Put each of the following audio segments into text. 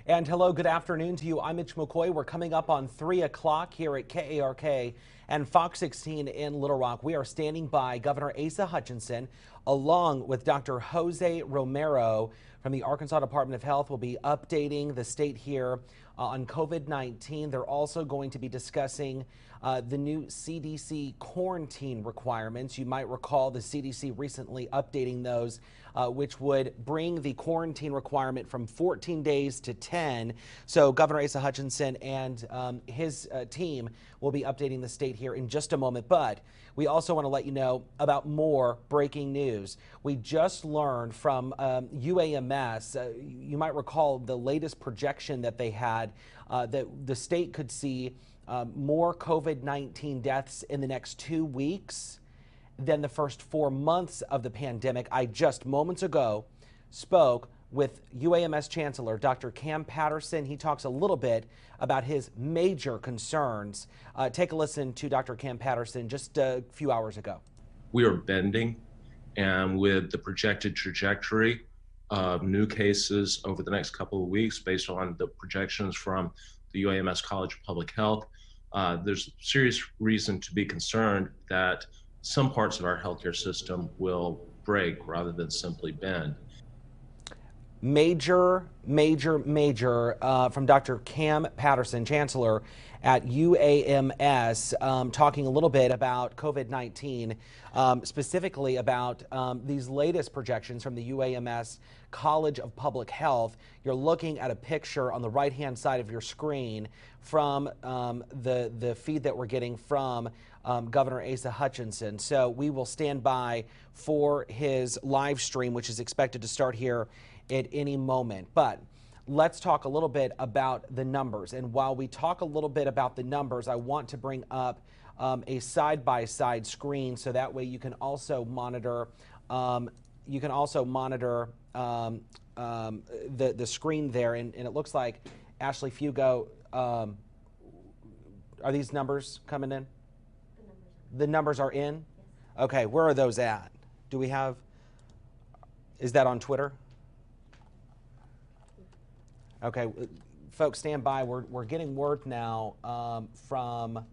And hello, good afternoon to you. I'm Mitch McCoy. We're coming up on 3 o'clock here at KARK and Fox 16 in Little Rock. We are standing by Governor Asa Hutchinson along with Dr. Jose Romero from the Arkansas Department of Health. Will be updating the state here on COVID-19. They're also going to be discussing the new CDC quarantine requirements. You might recall the CDC recently updating those, which would bring the quarantine requirement from 14 days to 10. So Governor Asa Hutchinson and his team will be updating the state here in just a moment. But we also want to let you know about more breaking news. We just learned from UAMS, you might recall the latest projection that they had, that the state could see more COVID-19 deaths in the next 2 weeks than the first 4 months of the pandemic. I just moments ago spoke with UAMS Chancellor Dr. Cam Patterson. He talks a little bit about his major concerns. Take a listen to Dr. Cam Patterson just a few hours ago. We are bending, and with the projected trajectory of new cases over the next couple of weeks based on the projections from the UAMS College of Public Health, there's serious reason to be concerned that some parts of our healthcare system will break rather than simply bend. Major from Dr. Cam Patterson, Chancellor at UAMS, talking a little bit about COVID-19, specifically about these latest projections from the UAMS College of Public Health. You're looking at a picture on the right-hand side of your screen from the feed that we're getting from Governor Asa Hutchinson. So we will stand by for his live stream, which is expected to start here at any moment. But let's talk a little bit about the numbers. And while we talk a little bit about the numbers, I want to bring up a side-by-side screen so that way you can also monitor the screen there. And it looks like Ashley Fugo, are these numbers coming in? The numbers are in? Yes. Okay, where are those at? Do we have, is that on Twitter? Okay, folks, stand by. We're getting word now from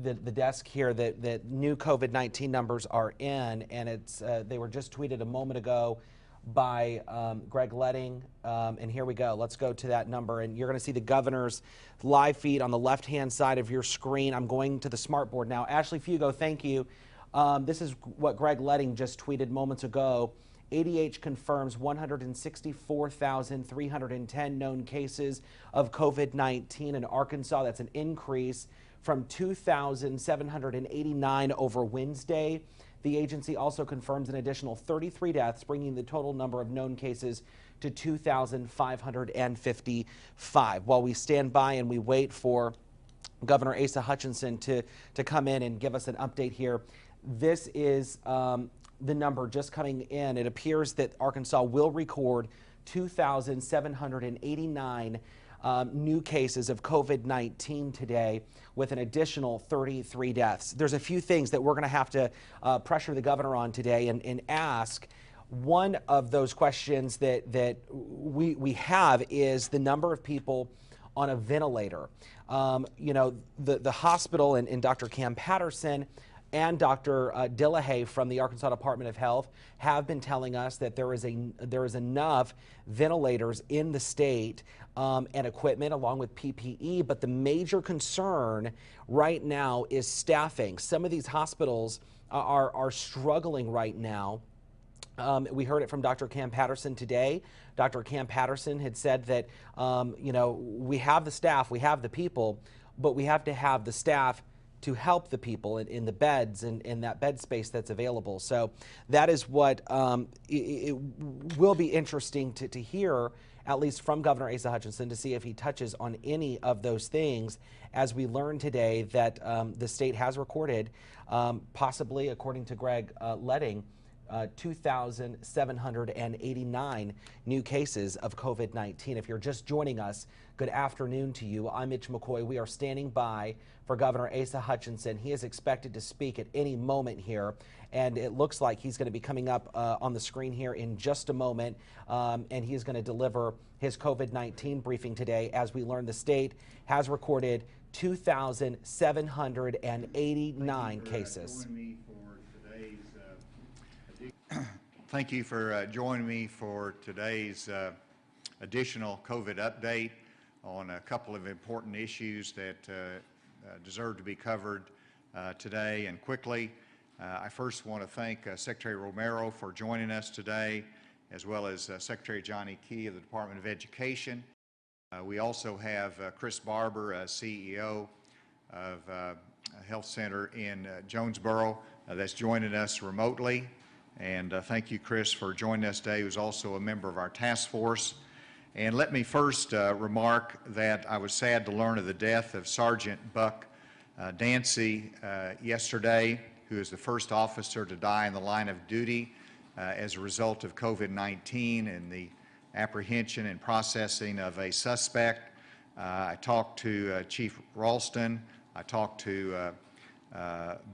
the desk here that new COVID-19 numbers are in, and it's they were just tweeted a moment ago by Greg Letting, and here we go. Let's go to that number, and you're going to see the governor's live feed on the left-hand side of your screen. I'm going to the smart board now. Ashley Fugo, thank you. This is what Greg Letting just tweeted moments ago. ADH confirms 164,310 known cases of COVID-19 in Arkansas. That's an increase from 2,789 over Wednesday. The agency also confirms an additional 33 deaths, bringing the total number of known cases to 2,555. While we stand by and we wait for Governor Asa Hutchinson to come in and give us an update here, this is the number just coming in. It appears that Arkansas will record 2,789 new cases of COVID-19 today, with an additional 33 deaths. There's a few things that we're going to have to pressure the governor on today and ask. One of those questions that we have is the number of people on a ventilator. You know, the hospital and Dr. Cam Patterson and Dr. Dillahay from the Arkansas Department of Health have been telling us that there is enough ventilators in the state and equipment along with PPE, but the major concern right now is staffing. Some of these hospitals are struggling right now. We heard it from Dr. Cam Patterson today. Dr. Cam Patterson had said that, you know, we have the staff, we have the people, but we have to have the staff to help the people in the beds and in that bed space that's available. So that is what it will be interesting to hear, at least from Governor Asa Hutchinson, to see if he touches on any of those things, as we learned today that the state has recorded, possibly according to Greg Letting, 2,789 new cases of COVID-19. If you're just joining us, good afternoon to you. I'm Mitch McCoy. We are standing by for Governor Asa Hutchinson. He is expected to speak at any moment here, and it looks like he's going to be coming up on the screen here in just a moment, and he is going to deliver his COVID-19 briefing today. As we learn, the state has recorded 2,789 cases. Thank you for joining me for today's additional COVID update on a couple of important issues that deserve to be covered today and quickly. I first want to thank Secretary Romero for joining us today, as well as Secretary Johnny Key of the Department of Education. We also have Chris Barber, CEO of Health Center in Jonesboro, that's joining us remotely. And thank you, Chris, for joining us today, who's also a member of our task force. And let me first remark that I was sad to learn of the death of Sergeant Buck Dancy yesterday, who is the first officer to die in the line of duty as a result of COVID-19 and the apprehension and processing of a suspect. I talked to Chief Ralston. I talked to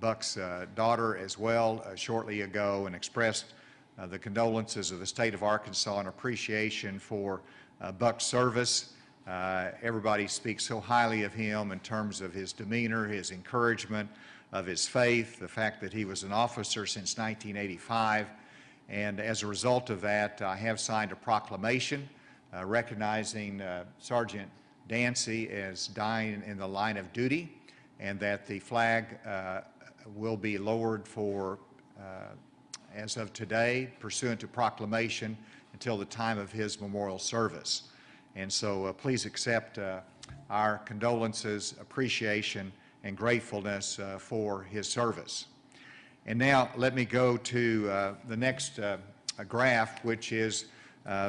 Buck's daughter as well shortly ago, and expressed the condolences of the state of Arkansas and appreciation for Buck's service. Everybody speaks so highly of him in terms of his demeanor, his encouragement, of his faith, the fact that he was an officer since 1985. And as a result of that, I have signed a proclamation recognizing Sergeant Dancy as dying in the line of duty, and that the flag will be lowered for, as of today, pursuant to proclamation, until the time of his memorial service. And so please accept our condolences, appreciation, and gratefulness for his service. And now let me go to the next graph, which is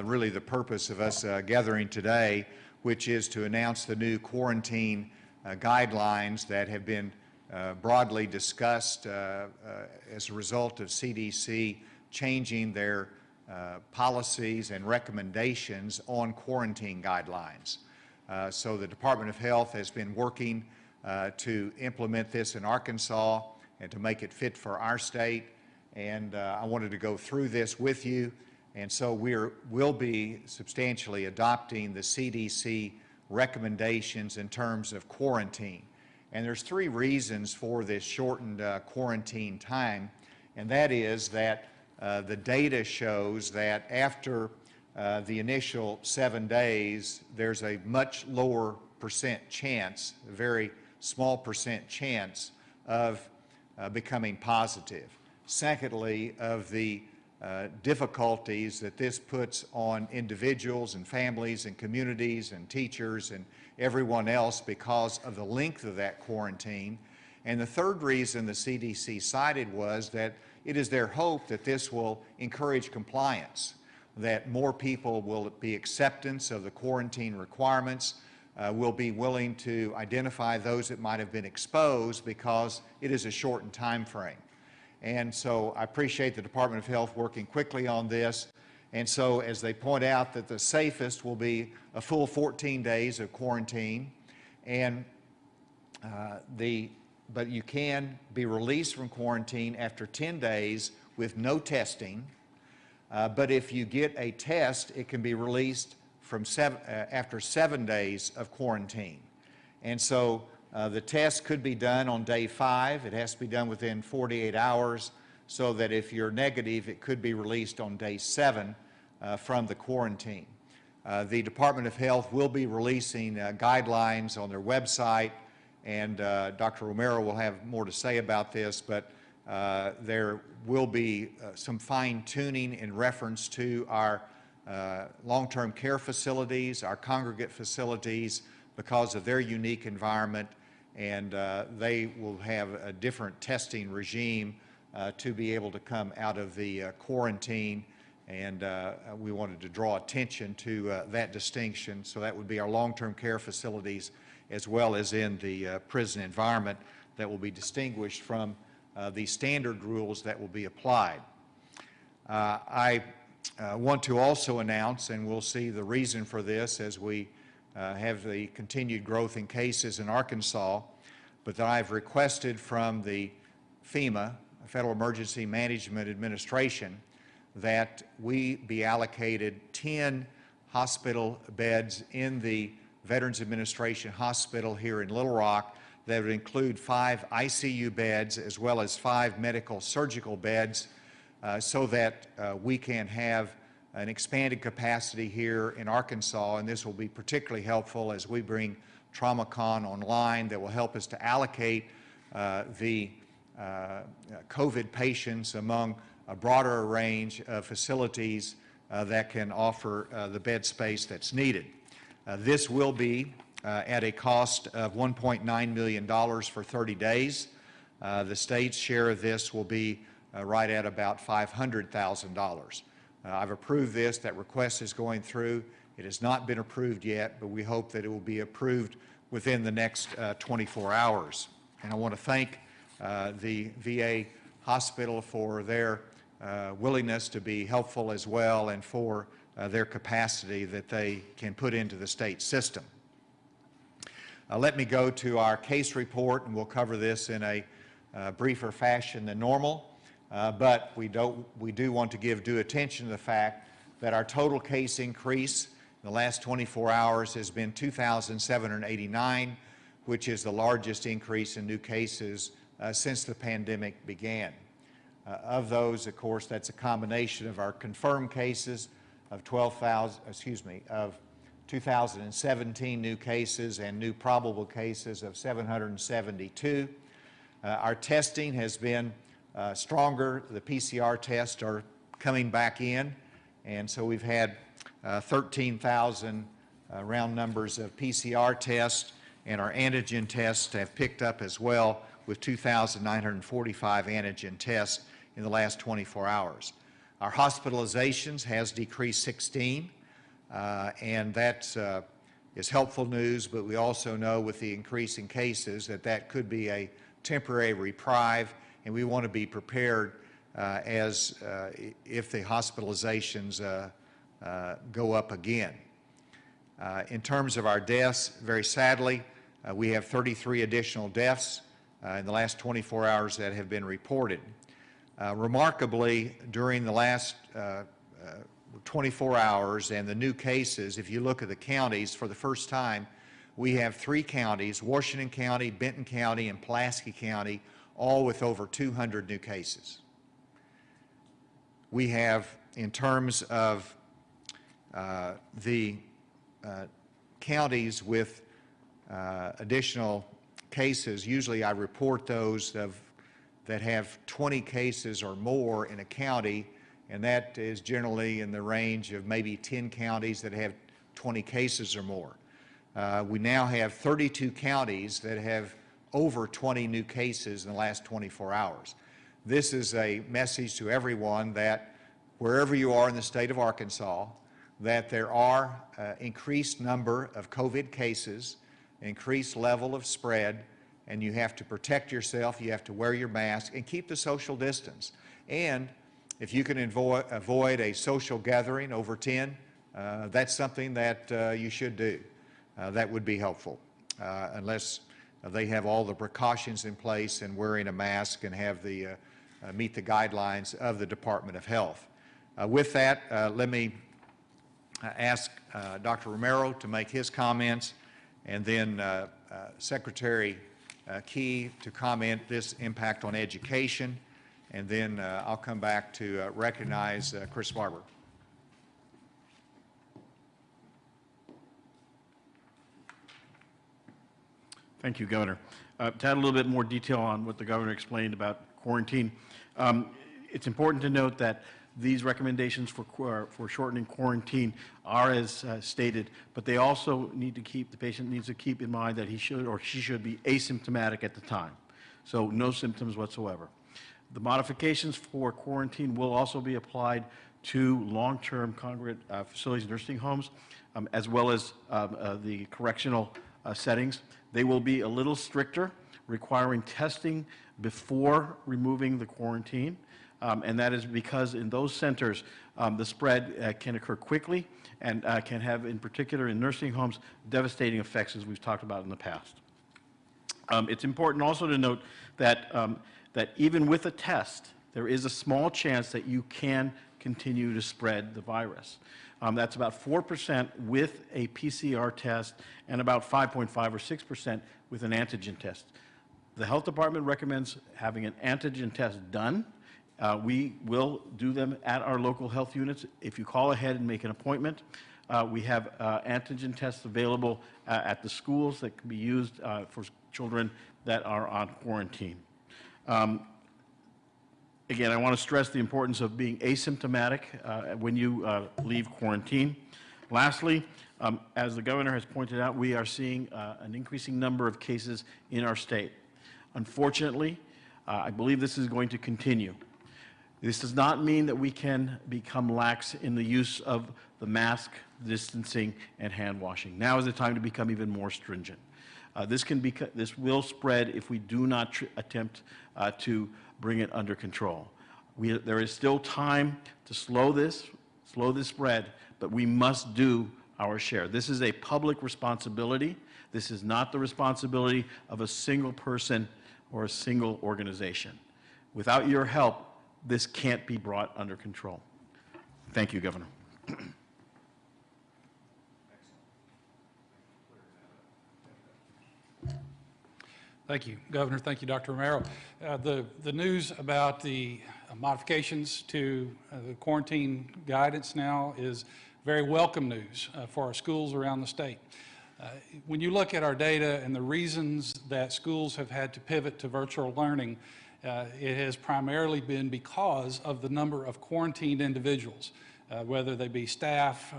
really the purpose of us gathering today, which is to announce the new quarantine guidelines that have been broadly discussed as a result of CDC changing their policies and recommendations on quarantine guidelines. So the Department of Health has been working to implement this in Arkansas and to make it fit for our state, and I wanted to go through this with you. And so we'll be substantially adopting the CDC recommendations in terms of quarantine. And there's three reasons for this shortened quarantine time, and that is that the data shows that after the initial 7 days, there's a much lower percent chance, a very small percent chance of becoming positive. Secondly, of the difficulties that this puts on individuals and families and communities and teachers and everyone else because of the length of that quarantine. And the third reason the CDC cited was that it is their hope that this will encourage compliance, that more people will be acceptance of the quarantine requirements, will be willing to identify those that might have been exposed because it is a shortened time frame. And so I appreciate the Department of Health working quickly on this. And so as they point out, that the safest will be a full 14 days of quarantine, and but you can be released from quarantine after 10 days with no testing. But if you get a test, it can be released from after 7 days of quarantine. And so the test could be done on day 5. It has to be done within 48 hours, so that if you're negative, it could be released on day 7 from the quarantine. The Department of Health will be releasing guidelines on their website, and Dr. Romero will have more to say about this, but there will be some fine-tuning in reference to our long-term care facilities, our congregate facilities, because of their unique environment, and they will have a different testing regime to be able to come out of the quarantine, and we wanted to draw attention to that distinction. So that would be our long-term care facilities, as well as in the prison environment, that will be distinguished from the standard rules that will be applied. I want to also announce, and we'll see the reason for this as we have the continued growth in cases in Arkansas, but that I've requested from the FEMA, Federal Emergency Management Administration, that we be allocated 10 hospital beds in the Veterans Administration Hospital here in Little Rock that would include 5 ICU beds as well as 5 medical surgical beds so that we can have an expanded capacity here in Arkansas, and this will be particularly helpful as we bring TraumaCon online that will help us to allocate the COVID patients among a broader range of facilities that can offer the bed space that's needed. This will be at a cost of $1.9 million for 30 days. The state's share of this will be right at about $500,000. I've approved this. That request is going through. It has not been approved yet, but we hope that it will be approved within the next 24 hours. And I want to thank the VA hospital for their willingness to be helpful as well, and for their capacity that they can put into the state system. Let me go to our case report, and we'll cover this in a briefer fashion than normal. But we do want to give due attention to the fact that our total case increase in the last 24 hours has been 2,789, which is the largest increase in new cases since the pandemic began. Of those, of course, that's a combination of our confirmed cases of 2,017 new cases and new probable cases of 772. Our testing has been stronger. The PCR tests are coming back in, and so we've had 13,000 round numbers of PCR tests, and our antigen tests have picked up as well with 2,945 antigen tests in the last 24 hours. Our hospitalizations has decreased 16, and that is helpful news, but we also know with the increase in cases that that could be a temporary reprieve, and we want to be prepared if the hospitalizations go up again. In terms of our deaths, very sadly, we have 33 additional deaths in the last 24 hours that have been reported. Remarkably, during the last 24 hours and the new cases, if you look at the counties, for the first time, we have 3 counties, Washington County, Benton County, and Pulaski County, all with over 200 new cases. We have, in terms of the counties with additional cases, usually I report those that have 20 cases or more in a county, and that is generally in the range of maybe 10 counties that have 20 cases or more. We now have 32 counties that have over 20 new cases in the last 24 hours. This is a message to everyone that wherever you are in the state of Arkansas, that there are increased number of COVID cases, increased level of spread, and you have to protect yourself, you have to wear your mask, and keep the social distance. And if you can avoid a social gathering over 10, that's something that you should do. That would be helpful, unless they have all the precautions in place and wearing a mask and have the meet the guidelines of the Department of Health. With that, let me ask Dr. Romero to make his comments, and then Secretary Key to comment this impact on education, and then I'll come back to recognize Chris Barber. Thank you, Governor. To add a little bit more detail on what the Governor explained about quarantine, it's important to note that these recommendations for shortening quarantine are as stated, but they also need to keep, the patient needs to keep in mind that he should or she should be asymptomatic at the time. So no symptoms whatsoever. The modifications for quarantine will also be applied to long-term congregate facilities, nursing homes, as well as the correctional settings. They will be a little stricter, requiring testing before removing the quarantine. And that is because in those centers, the spread can occur quickly and can have, in particular in nursing homes, devastating effects, as we've talked about in the past. It's important also to note that, that even with a test, there is a small chance that you can continue to spread the virus. That's about 4% with a PCR test and about 5.5 or 6% with an antigen test. The health department recommends having an antigen test done. We will do them at our local health units. If you call ahead and make an appointment, we have antigen tests available at the schools that can be used for children that are on quarantine. Again, I want to stress the importance of being asymptomatic when you leave quarantine. Lastly, as the governor has pointed out, we are seeing an increasing number of cases in our state. Unfortunately, I believe this is going to continue. This does not mean that we can become lax in the use of the mask, distancing, and hand washing. Now is the time to become even more stringent. This will spread if we do not attempt to bring it under control. There is still time to slow this spread, but we must do our share. This is a public responsibility. This is not the responsibility of a single person or a single organization. Without your help, this can't be brought under control. Thank you, Governor. Thank you, Governor. Thank you, Dr. Romero. The news about the modifications to the quarantine guidance now is very welcome news for our schools around the state. When you look at our data and the reasons that schools have had to pivot to virtual learning, it has primarily been because of the number of quarantined individuals, whether they be staff,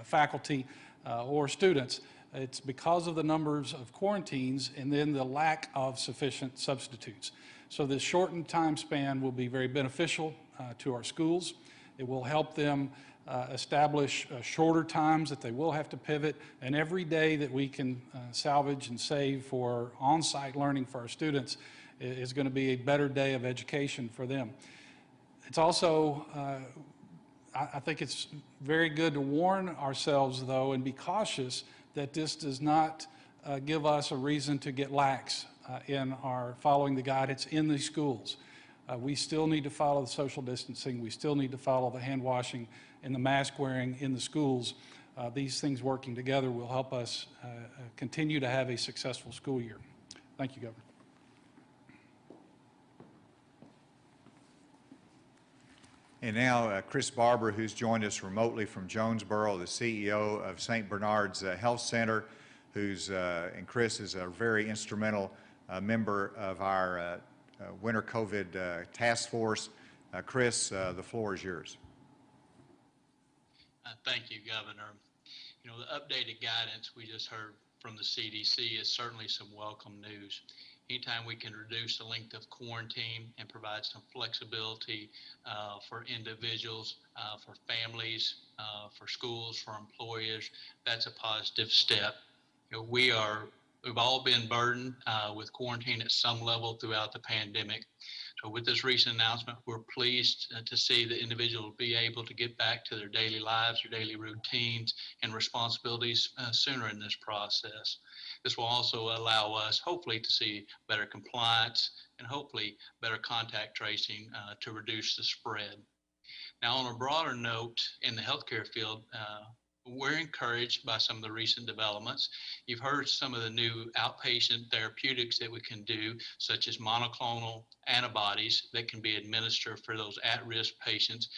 faculty, or students. It's because of the numbers of quarantines and then the lack of sufficient substitutes. So this shortened time span will be very beneficial to our schools. It will help them establish shorter times that they will have to pivot, and every day that we can salvage and save for on-site learning for our students is going to be a better day of education for them. It's also, I think it's very good to warn ourselves, though, and be cautious that this does not give us a reason to get lax in our following the guidance in these schools. We still need to follow the social distancing. We still need to follow the hand washing and the mask wearing in the schools. These things working together will help us continue to have a successful school year. Thank you, Governor. And now Chris Barber, who's joined us remotely from Jonesboro, the CEO of St. Bernard's Health Center, and Chris is a very instrumental member of our Winter COVID Task Force. Chris, the floor is yours. Thank you, Governor. You know, the updated guidance we just heard from the CDC is certainly some welcome news. Anytime we can reduce the length of quarantine and provide some flexibility for individuals, for families, for schools, for employers, that's a positive step. You know, we've all been burdened with quarantine at some level throughout the pandemic. So with this recent announcement, we're pleased to see that individuals will be able to get back to their daily lives, their daily routines and responsibilities sooner in this process. This will also allow us, hopefully, to see better compliance and hopefully better contact tracing to reduce the spread. Now, on a broader note, in the healthcare field, we're encouraged by some of the recent developments. You've heard some of the new outpatient therapeutics that we can do, such as monoclonal antibodies that can be administered for those at-risk patients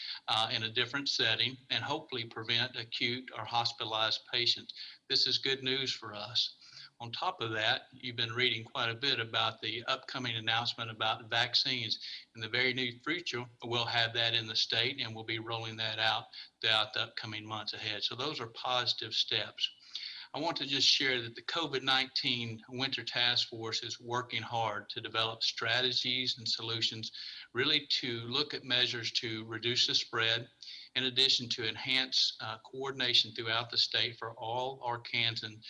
in a different setting and hopefully prevent acute or hospitalized patients. This is good news for us. On top of that, you've been reading quite a bit about the upcoming announcement about vaccines. In the very near future, we'll have that in the state and we'll be rolling that out throughout the upcoming months ahead. So those are positive steps. I want to just share that the COVID-19 Winter Task Force is working hard to develop strategies and solutions really to look at measures to reduce the spread in addition to enhance coordination throughout the state for all Arkansans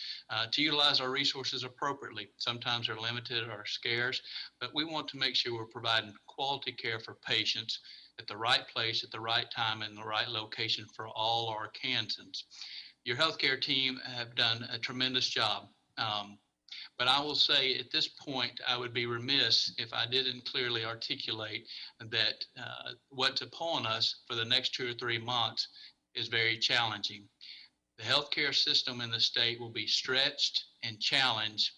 to utilize our resources appropriately. Sometimes they're limited or scarce, but we want to make sure we're providing quality care for patients at the right place, at the right time, and the right location for all Arkansans. Your healthcare team have done a tremendous job. But I will say at this point, I would be remiss if I didn't clearly articulate that what's upon us for the next 2 or 3 months is very challenging. The healthcare system in the state will be stretched and challenged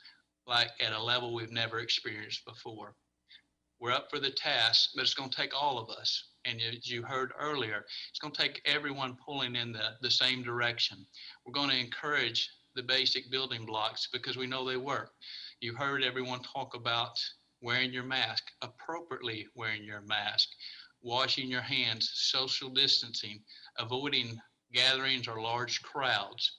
like at a level we've never experienced before. We're up for the task, but it's going to take all of us. And as you heard earlier, it's going to take everyone pulling in the same direction. We're going to encourage the basic building blocks because we know they work. You heard everyone talk about wearing your mask, appropriately wearing your mask, washing your hands, social distancing, avoiding gatherings or large crowds.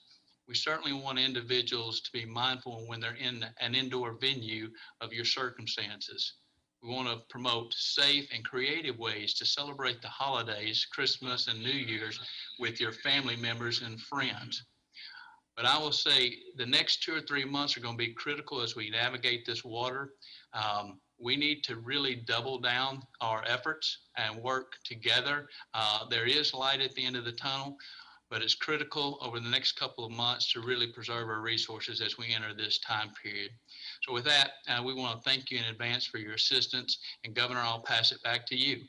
We certainly want individuals to be mindful when they're in an indoor venue of your circumstances. We want to promote safe and creative ways to celebrate the holidays, Christmas and New Year's with your family members and friends. But I will say the next 2 or 3 months are going to be critical as we navigate this water. We need to really double down our efforts and work together. There is light at the end of the tunnel, but it's critical over the next couple of months to really preserve our resources as we enter this time period. So with that, we want to thank you in advance for your assistance. And Governor, I'll pass it back to you.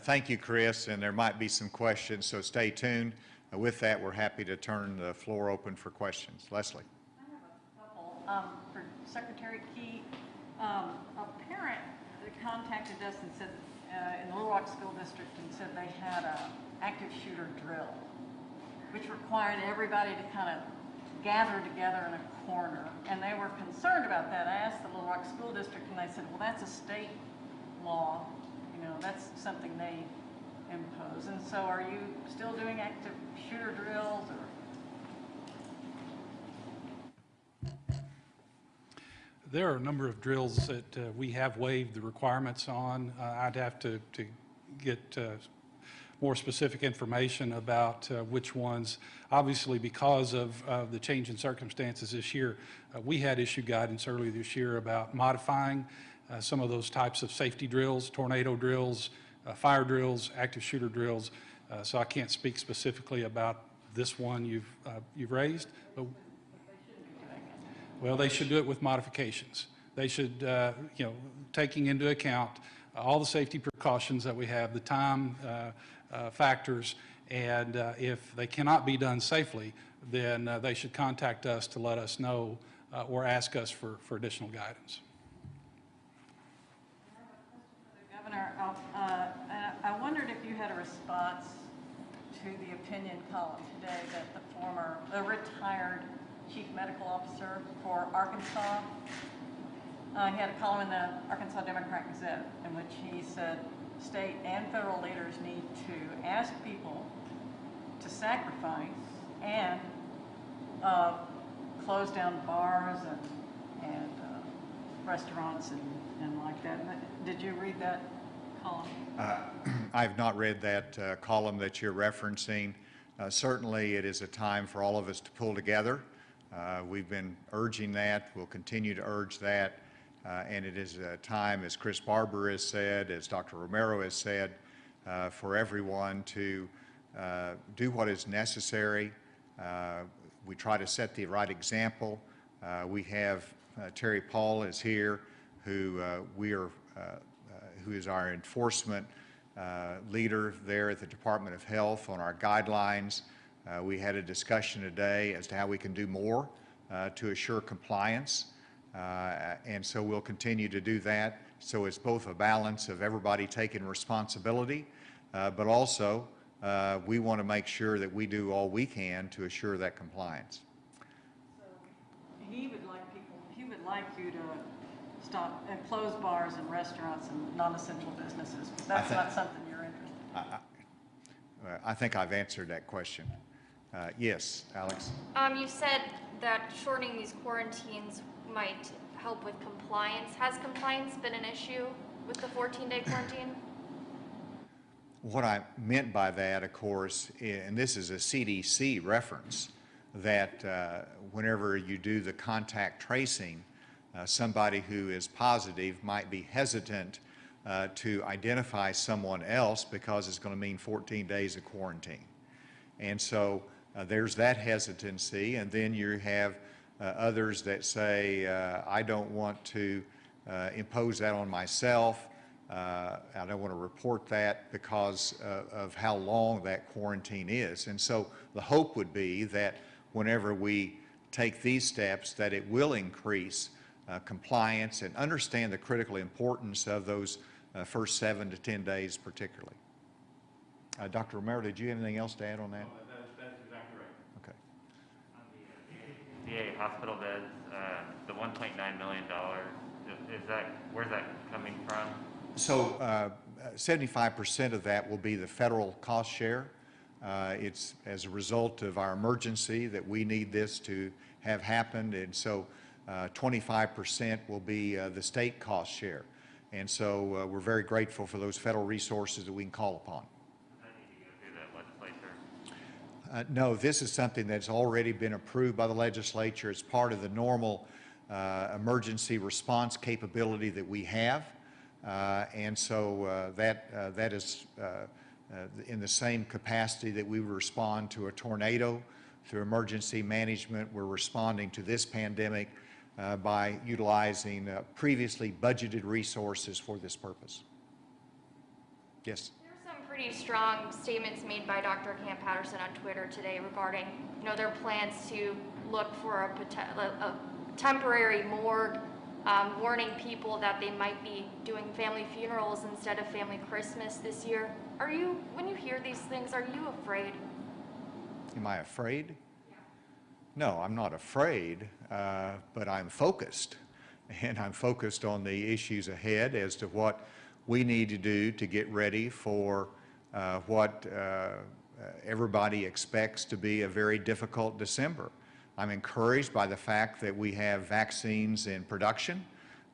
Thank you, Chris, and there might be some questions, so stay tuned. With that, we're happy to turn the floor open for questions. Leslie. I have a couple. For Secretary Key, a parent contacted us and said, in the Little Rock School District, and said they had an active shooter drill, which required everybody to kind of gather together in a corner, and they were concerned about that. I asked the Little Rock School District, and they said, well, that's a state law. You know, that's something they impose. And so are you still doing active shooter drills? Or? There are a number of drills that we have waived the requirements on. I'd have to get more specific information about which ones. Obviously, because of the change in circumstances this year, we had issued guidance earlier this year about modifying some of those types of safety drills, tornado drills, fire drills, active shooter drills. So I can't speak specifically about this one you've raised. But, well, they should do it with modifications. They should, taking into account all the safety precautions that we have, the time factors, and if they cannot be done safely, then they should contact us to let us know or ask us for additional guidance. Governor, I wondered if you had a response to the opinion column today that the retired chief medical officer for Arkansas, he had a column in the Arkansas Democrat Gazette in which he said state and federal leaders need to ask people to sacrifice and close down bars and restaurants and like that. Did you read that column? I have not read that column that you're referencing. Certainly it is a time for all of us to pull together. We've been urging that. We'll continue to urge that. And it is a time, as Chris Barber has said, as Dr. Romero has said, for everyone to do what is necessary. We try to set the right example. We have Terry Paul is here, who is our enforcement leader there at the Department of Health on our guidelines. We had a discussion today as to how we can do more to assure compliance. And so we'll continue to do that. So it's both a balance of everybody taking responsibility, but also we want to make sure that we do all we can to assure that compliance. So he would like you to stop and close bars and restaurants and non-essential businesses. That's not something you're interested in. I think I've answered that question. Yes, Alex? You said that shortening these quarantines might help with compliance. Has compliance been an issue with the 14-day quarantine? What I meant by that, of course, and this is a CDC reference, that whenever you do the contact tracing, somebody who is positive might be hesitant to identify someone else because it's going to mean 14 days of quarantine. And so there's that hesitancy, and then you have others that say, I don't want to impose that on myself. I don't want to report that because of how long that quarantine is. And so the hope would be that whenever we take these steps, that it will increase compliance and understand the critical importance of those first 7 to 10 days particularly. Dr. Romero, did you have anything else to add on that? No, that's exactly right. Okay. On the VA hospital beds, the $1.9 million, where's that coming from? So 75% of that will be the federal cost share. It's as a result of our emergency that we need this to have happened, and so 25% will be the state cost share. And so we're very grateful for those federal resources that we can call upon. Does that need to go through the legislature? No, this is something that's already been approved by the legislature. It's part of the normal emergency response capability that we have. And so that is in the same capacity that we respond to a tornado through emergency management. We're responding to this pandemic by utilizing previously budgeted resources for this purpose. Yes? There were some pretty strong statements made by Dr. Camp Patterson on Twitter today regarding, their plans to look for a temporary morgue, warning people that they might be doing family funerals instead of family Christmas this year. When you hear these things, are you afraid? Am I afraid? No, I'm not afraid, but I'm focused. And I'm focused on the issues ahead as to what we need to do to get ready for what everybody expects to be a very difficult December. I'm encouraged by the fact that we have vaccines in production,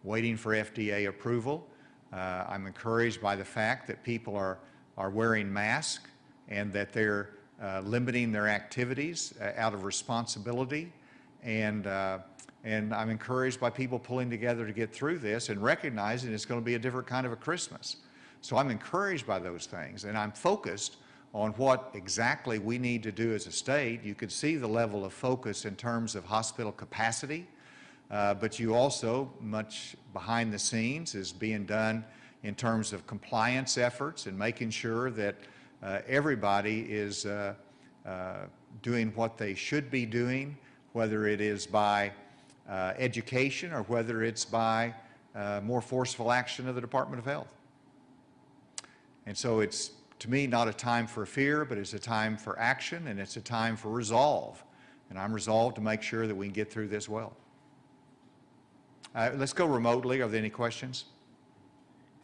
waiting for FDA approval. I'm encouraged by the fact that people are wearing masks and that they're limiting their activities out of responsibility. And I'm encouraged by people pulling together to get through this and recognizing it's going to be a different kind of a Christmas. So I'm encouraged by those things, and I'm focused on what exactly we need to do as a state. You could see the level of focus in terms of hospital capacity, but you also, much behind the scenes, is being done in terms of compliance efforts and making sure that everybody is doing what they should be doing, whether it is by education or whether it's by more forceful action of the Department of Health. And so it's, to me, not a time for fear, but it's a time for action, and it's a time for resolve. And I'm resolved to make sure that we can get through this well. Let's go remotely. Are there any questions?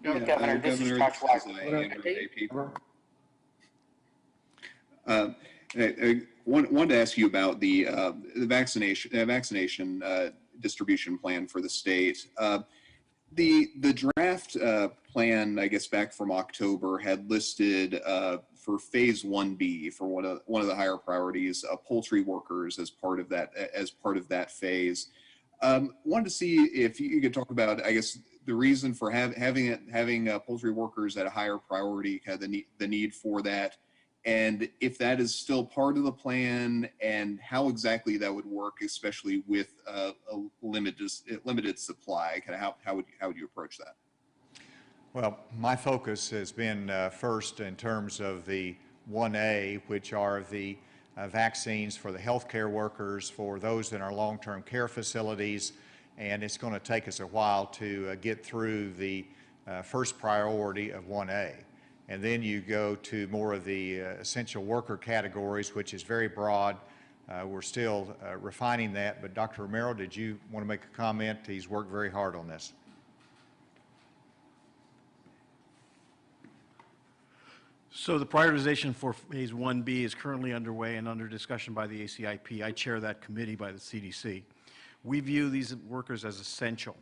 Yeah, Governor, this is Josh Weiser. I wanted to ask you about the vaccination distribution plan for the state. The draft plan, I guess back from October, had listed for phase 1B, for one of the higher priorities, poultry workers as part of that phase. Wanted to see if you could talk about, I guess, the reason for having poultry workers at a higher priority, kind of the need for that, and if that is still part of the plan, and how exactly that would work, especially with a limited supply. Kind of how would you approach that? Well, my focus has been first in terms of the 1A, which are the vaccines for the healthcare workers, for those in our long-term care facilities, and it's going to take us a while to get through the first priority of 1A. And then you go to more of the essential worker categories, which is very broad. We're still refining that, but Dr. Romero, did you want to make a comment? He's worked very hard on this. So the prioritization for phase 1B is currently underway and under discussion by the ACIP. I chair that committee by the CDC. We view these workers as essential.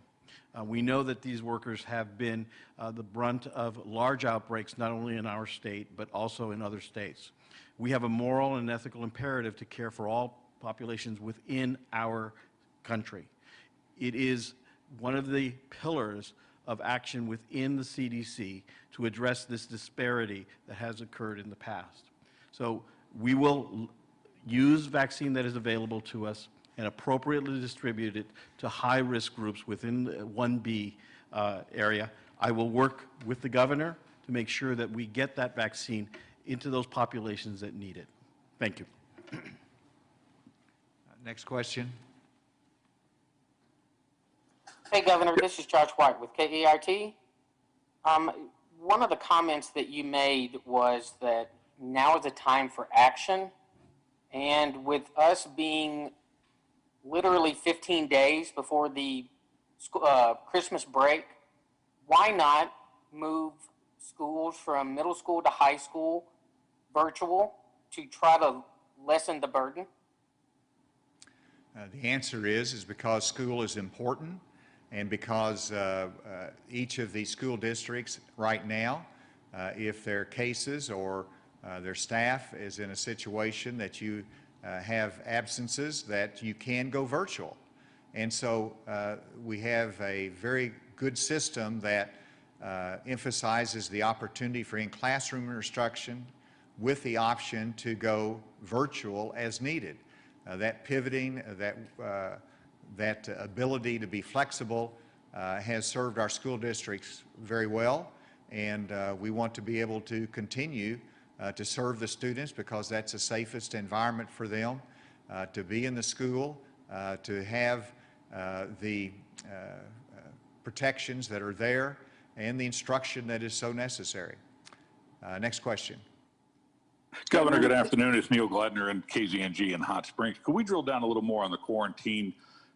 We know that these workers have been the brunt of large outbreaks, not only in our state, but also in other states. We have a moral and ethical imperative to care for all populations within our country. It is one of the pillars of action within the CDC to address this disparity that has occurred in the past. So we will use vaccine that is available to us and appropriately distribute it to high-risk groups within the 1B area. I will work with the governor to make sure that we get that vaccine into those populations that need it. Thank you. Next question. Hey, Governor, this is Josh White with KERT. One of the comments that you made was that now is the time for action. And with us being literally 15 days before the Christmas break, why not move schools from middle school to high school virtual to try to lessen the burden? The answer is because school is important, and because each of the school districts right now, if their cases or their staff is in a situation that you have absences, that you can go virtual. And so we have a very good system that emphasizes the opportunity for in-classroom instruction with the option to go virtual as needed. That pivoting, that ability to be flexible has served our school districts very well, and we want to be able to continue to serve the students because that's the safest environment for them to be in the school, to have the protections that are there and the instruction that is so necessary. Next question. Governor, good afternoon. It's Neil Gladner in KZNG in Hot Springs. Could we drill down a little more on the quarantine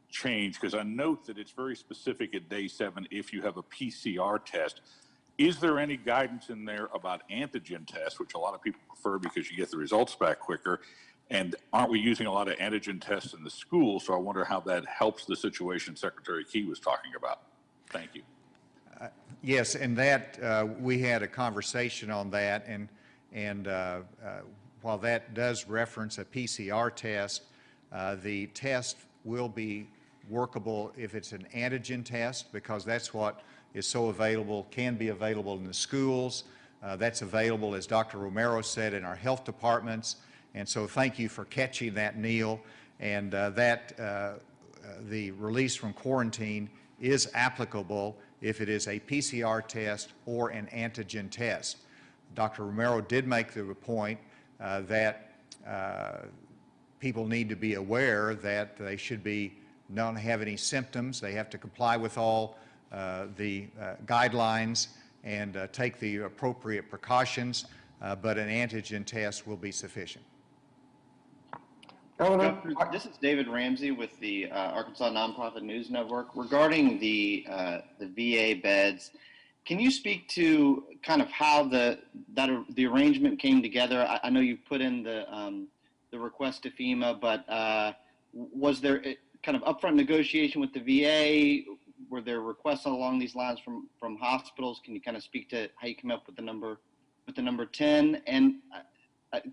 change? Because I note that it's very specific at day 7 if you have a PCR test. Is there any guidance in there about antigen tests, which a lot of people prefer because you get the results back quicker? And aren't we using a lot of antigen tests in the schools? So I wonder how that helps the situation Secretary Key was talking about. Thank you. Yes, and that we had a conversation on that, and while that does reference a PCR test, the test will be workable if it's an antigen test, because that's what is so available, can be available in the schools. That's available, as Dr. Romero said, in our health departments. And so thank you for catching that, Neil. And the release from quarantine is applicable if it is a PCR test or an antigen test. Dr. Romero did make the point that people need to be aware that they should not have any symptoms. They have to comply with all the guidelines and take the appropriate precautions, but an antigen test will be sufficient. Governor, this is David Ramsey with the Arkansas Nonprofit News Network. Regarding the VA beds, can you speak to kind of how the arrangement came together? I know you've put in the request to FEMA, but was there kind of upfront negotiation with the VA? Were there requests along these lines from hospitals? Can you kind of speak to how you came up with the number 10? And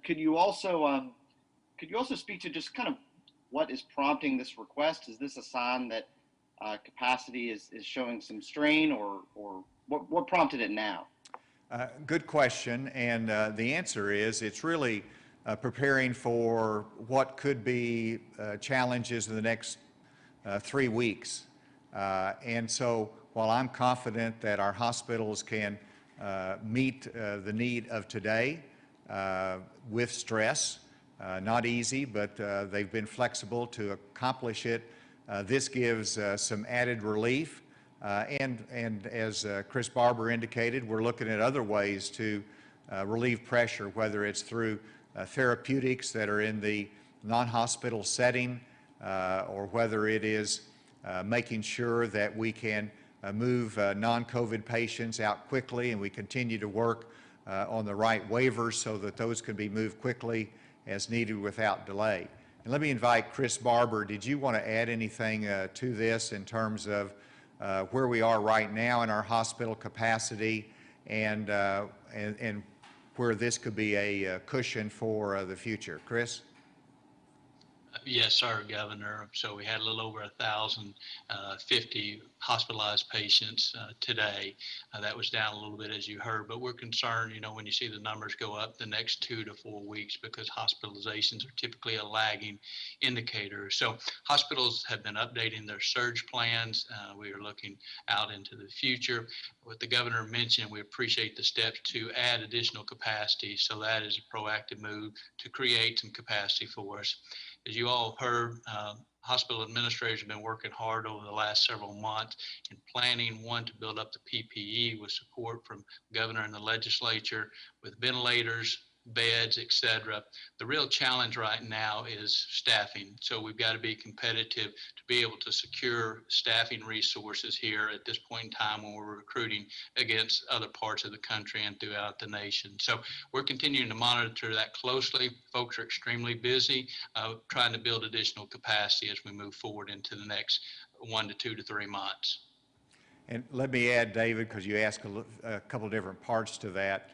could you also speak to just kind of what is prompting this request? Is this a sign that capacity is showing some strain, or what prompted it now? Good question, and the answer is it's really preparing for what could be challenges in the next 3 weeks. And so while I'm confident that our hospitals can meet the need of today with stress, not easy, but they've been flexible to accomplish it, this gives some added relief. And as Chris Barber indicated, we're looking at other ways to relieve pressure, whether it's through therapeutics that are in the non-hospital setting, or whether it is making sure that we can move non-COVID patients out quickly, and we continue to work on the right waivers so that those can be moved quickly as needed without delay. And let me invite Chris Barber. Did you want to add anything to this in terms of where we are right now in our hospital capacity and where this could be a cushion for the future. Chris? Yes, sir, Governor. So we had a little over 1,050 hospitalized patients today. That was down a little bit, as you heard, but we're concerned, when you see the numbers go up the next 2 to 4 weeks, because hospitalizations are typically a lagging indicator. So hospitals have been updating their surge plans. We are looking out into the future. What the governor mentioned, we appreciate the steps to add additional capacity. So that is a proactive move to create some capacity for us. As you all heard, hospital administrators have been working hard over the last several months in planning, one, to build up the PPE with support from the governor and the legislature, with ventilators, beds, et cetera. The real challenge right now is staffing. So we've got to be competitive to be able to secure staffing resources here at this point in time when we're recruiting against other parts of the country and throughout the nation. So we're continuing to monitor that closely. Folks are extremely busy trying to build additional capacity as we move forward into the next 1 to 2 to 3 months. And let me add, David, because you asked a couple different parts to that,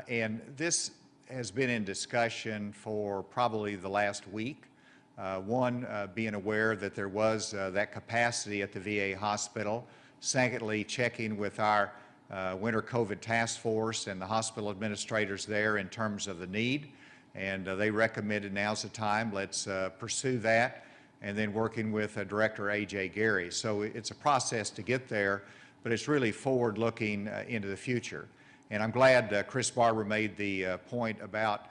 and this has been in discussion for probably the last week. One, being aware that there was that capacity at the VA hospital. Secondly, checking with our Winter COVID Task Force and the hospital administrators there in terms of the need. And they recommended now's the time, let's pursue that. And then working with Director A.J. Gary. So it's a process to get there, but it's really forward-looking into the future. And I'm glad Chris Barber made the point about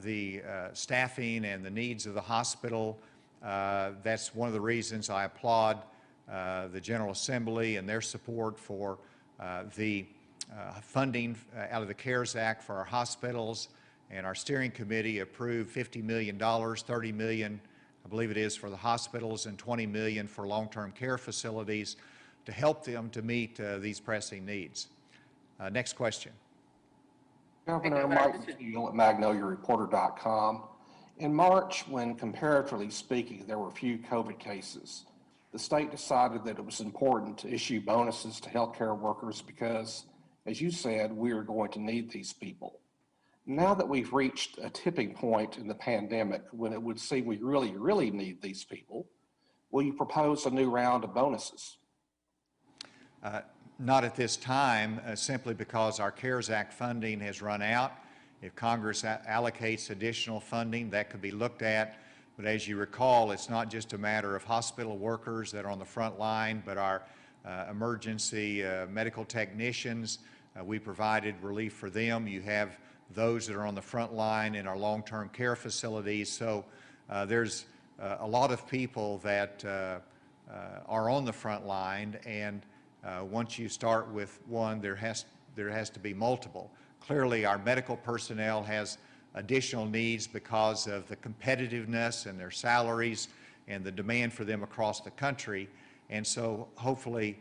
the staffing and the needs of the hospital. That's one of the reasons I applaud the General Assembly and their support for the funding out of the CARES Act for our hospitals. And our steering committee approved $50 million, $30 million, I believe it is, for the hospitals and $20 million for long-term care facilities to help them to meet these pressing needs. Next question. Governor, Mike Steele at MagnoliaReporter.com. In March, when comparatively speaking, there were few COVID cases, the state decided that it was important to issue bonuses to healthcare workers because, as you said, we are going to need these people. Now that we've reached a tipping point in the pandemic when it would seem we really need these people, will you propose a new round of bonuses? Not at this time, simply because our CARES Act funding has run out. If Congress allocates additional funding, that could be looked at. But as you recall, it's not just a matter of hospital workers that are on the front line, but our emergency medical technicians. We provided relief for them. You have those that are on the front line in our long-term care facilities. So there's a lot of people that are on the front line, and once you start with one, there has to be multiple. Clearly, our medical personnel has additional needs because of the competitiveness and their salaries and the demand for them across the country. And so hopefully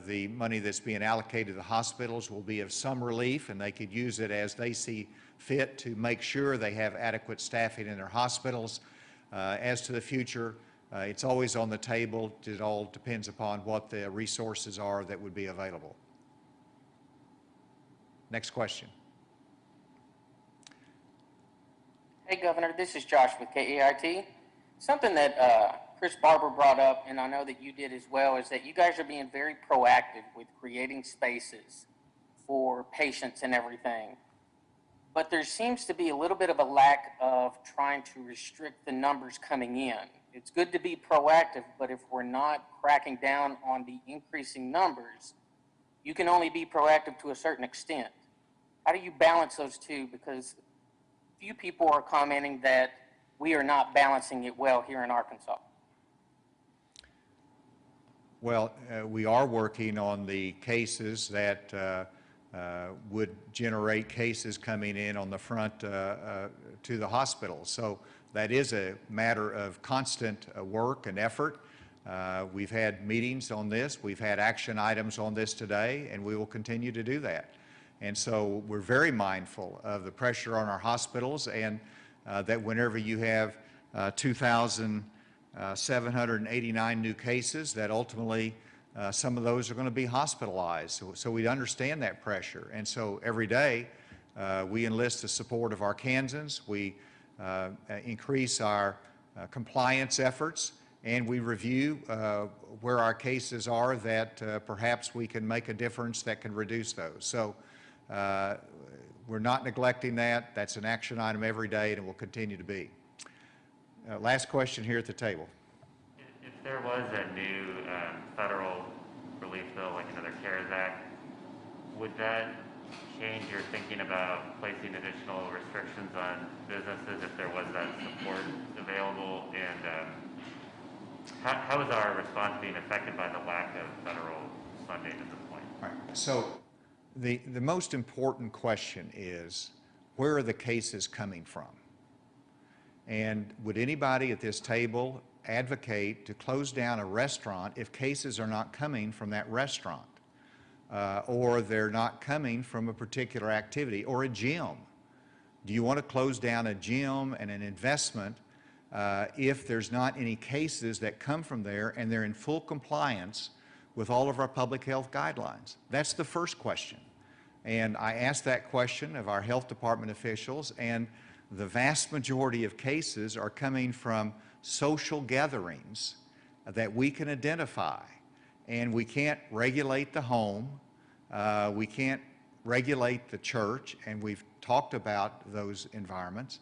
the money that's being allocated to the hospitals will be of some relief, and they could use it as they see fit to make sure they have adequate staffing in their hospitals. As to the future, it's always on the table. It all depends upon what the resources are that would be available. Next question. Hey, Governor, this is Josh with KART. Something that Chris Barber brought up, and I know that you did as well, is that you guys are being very proactive with creating spaces for patients and everything. But there seems to be a little bit of a lack of trying to restrict the numbers coming in. It's good to be proactive, but if we're not cracking down on the increasing numbers, you can only be proactive to a certain extent. How do you balance those two? Because few people are commenting that we are not balancing it well here in Arkansas. Well, we are working on the cases that would generate cases coming in on the front to the hospital. So that is a matter of constant work and effort. We've had meetings on this. We've had action items on this today, and we will continue to do that. And so we're very mindful of the pressure on our hospitals, and that whenever you have 2,789 new cases, that ultimately Some of those are going to be hospitalized, so we understand that pressure. And so every day we enlist the support of our Kansans. We increase our compliance efforts, and we review where our cases are that perhaps we can make a difference that can reduce those. So we're not neglecting that. That's an action item every day, and it will continue to be. Last question here at the table. If there was a new federal relief bill, like another CARES Act, would that change your thinking about placing additional restrictions on businesses if there was that support available? And how is our response being affected by the lack of federal funding at this point? All right. So the most important question is, where are the cases coming from? And would anybody at this table advocate to close down a restaurant if cases are not coming from that restaurant, or they're not coming from a particular activity, or a gym? Do you want to close down a gym and an investment if there's not any cases that come from there and they're in full compliance with all of our public health guidelines? That's the first question. And I asked that question of our health department officials, and the vast majority of cases are coming from social gatherings that we can identify. And we can't regulate the home, we can't regulate the church, and we've talked about those environments.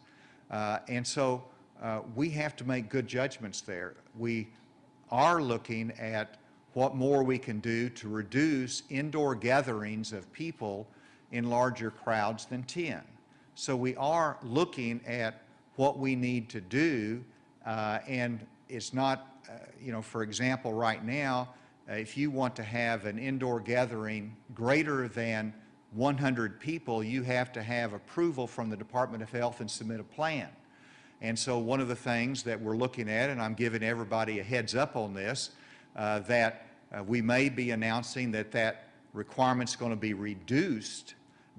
And so we have to make good judgments there. We are looking at what more we can do to reduce indoor gatherings of people in larger crowds than 10. So we are looking at what we need to do, and it's not, you know, for example, right now, if you want to have an indoor gathering greater than 100 people, you have to have approval from the Department of Health and submit a plan. And so one of the things that we're looking at, and I'm giving everybody a heads up on this, that we may be announcing that requirement's going to be reduced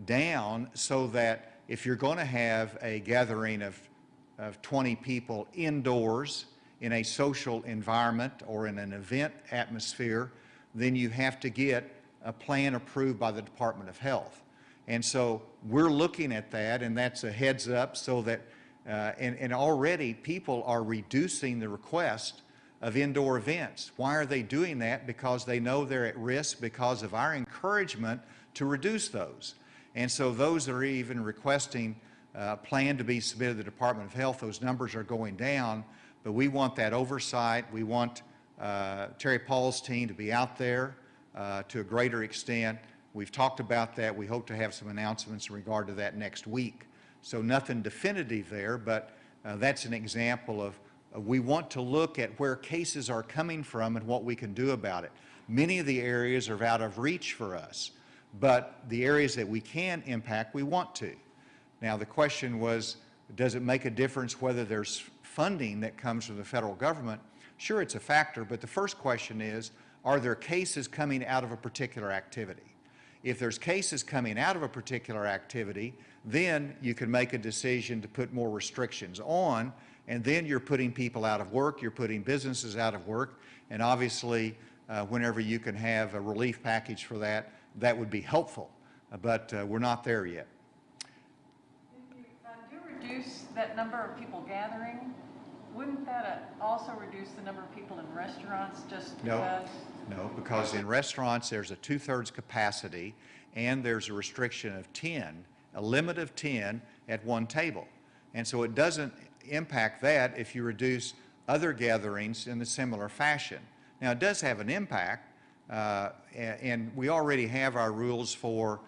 down, so that if you're going to have a gathering of 20 people indoors in a social environment or in an event atmosphere, then you have to get a plan approved by the Department of Health. And so we're looking at that, and that's a heads up, so that, and already people are reducing the request of indoor events. Why are they doing that? Because they know they're at risk because of our encouragement to reduce those. And so those that are even requesting a plan to be submitted to the Department of Health, those numbers are going down, but we want that oversight. We want Terry Paul's team to be out there to a greater extent. We've talked about that. We hope to have some announcements in regard to that next week. So nothing definitive there, but that's an example of we want to look at where cases are coming from and what we can do about it. Many of the areas are out of reach for us, but the areas that we can impact, we want to. Now the question was, does it make a difference whether there's funding that comes from the federal government? Sure, it's a factor, but the first question is, are there cases coming out of a particular activity? If there's cases coming out of a particular activity, then you can make a decision to put more restrictions on, and then you're putting people out of work, you're putting businesses out of work, and obviously whenever you can have a relief package for that, that would be helpful, but we're not there yet. If you do reduce that number of people gathering, wouldn't that also reduce the number of people in restaurants just because? No, because in restaurants there's a 2/3 capacity, and there's a restriction of 10, a limit of 10 at one table. And so it doesn't impact that if you reduce other gatherings in a similar fashion. Now it does have an impact, and we already have our rules for,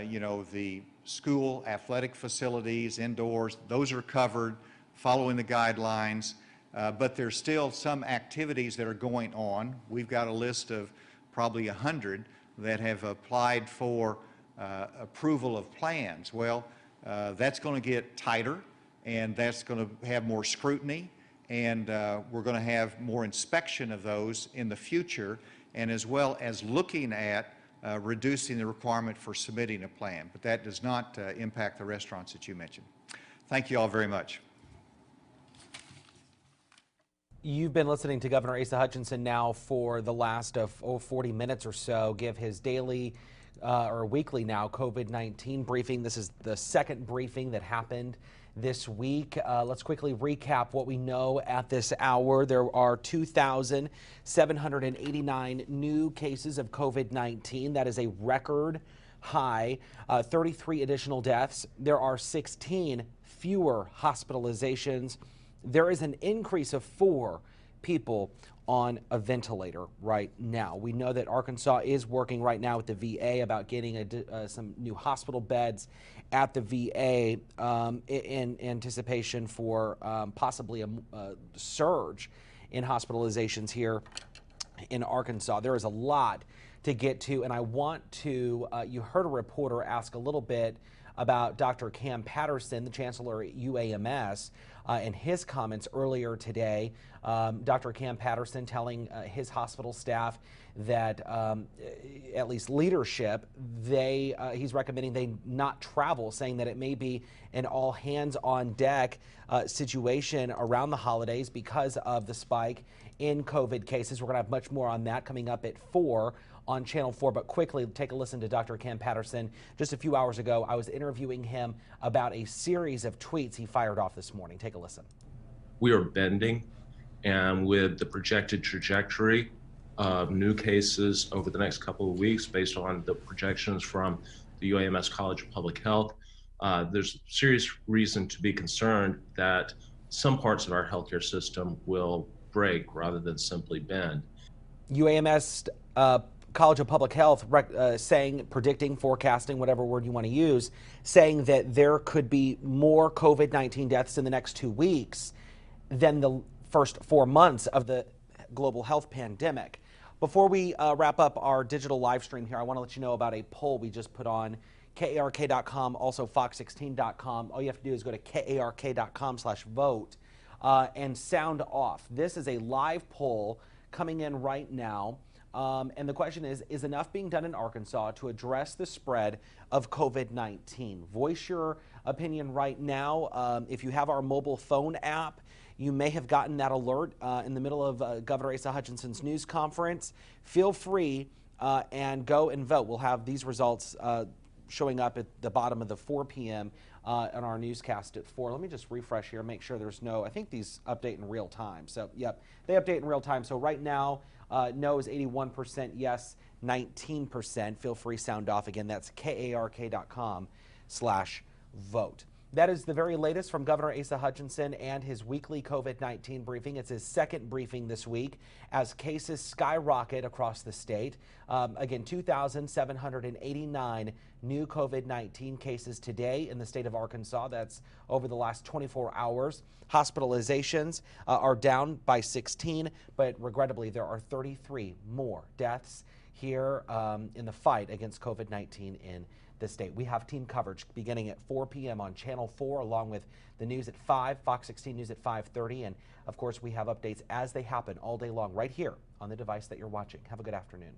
you know, the school athletic facilities, indoors. Those are covered following the guidelines, but there's still some activities that are going on. We've got a list of probably 100 that have applied for approval of plans. Well, that's going to get tighter, and that's going to have more scrutiny, and we're going to have more inspection of those in the future, and as well as looking at reducing the requirement for submitting a plan. But that does not impact the restaurants that you mentioned. Thank you all very much. You've been listening to Governor Asa Hutchinson now for the last 40 minutes or so give his daily or weekly now COVID-19 briefing. This is the second briefing that happened this week. Let's quickly recap what we know at this hour. There are 2,789 new cases of COVID-19. That is a record high. 33 additional deaths. There are 16 fewer hospitalizations. There is an increase of 4 people on a ventilator right now. We know that Arkansas is working right now with the VA about getting some new hospital beds at the VA in anticipation for possibly a surge in hospitalizations here in Arkansas. There is a lot to get to, and I want to, you heard a reporter ask a little bit about Dr. Cam Patterson, the chancellor at UAMS, and his comments earlier today. Dr. Cam Patterson telling his hospital staff that at least leadership, he's recommending they not travel, saying that it may be an all hands on deck situation around the holidays because of the spike in COVID cases. We're going to have much more on that coming up at 4 on Channel 4, but quickly take a listen to Dr. Cam Patterson. Just a few hours ago, I was interviewing him about a series of tweets he fired off this morning. Take a listen. We are bending, and with the projected trajectory of new cases over the next couple of weeks, based on the projections from the UAMS College of Public Health, there's serious reason to be concerned that some parts of our healthcare system will break rather than simply bend. UAMS College of Public Health predicting, forecasting, whatever word you want to use, saying that there could be more COVID-19 deaths in the next 2 weeks than the first 4 months of the global health pandemic. Before we wrap up our digital live stream here, I want to let you know about a poll we just put on KARK.com, also Fox16.com. All you have to do is go to KARK.com/vote and sound off. This is a live poll coming in right now. And the question is enough being done in Arkansas to address the spread of COVID-19? Voice your opinion right now. If you have our mobile phone app, you may have gotten that alert in the middle of Governor Asa Hutchinson's news conference. Feel free and go and vote. We'll have these results showing up at the bottom of the 4 p.m. On our newscast at 4. Let me just refresh here, make sure there's no, I think these update in real time. So, yep, they update in real time. So right now, no is 81%, yes, 19%. Feel free, sound off again. That's KARK.com/vote. That is the very latest from Governor Asa Hutchinson and his weekly COVID-19 briefing. It's his second briefing this week as cases skyrocket across the state. Again, 2,789 new COVID-19 cases today in the state of Arkansas. That's over the last 24 hours. Hospitalizations are down by 16, but regrettably, there are 33 more deaths here in the fight against COVID-19 in the state. We have team coverage beginning at 4 p.m. on Channel 4, along with the news at 5, Fox 16 News at 5:30, and of course we have updates as they happen all day long right here on the device that you're watching. Have a good afternoon.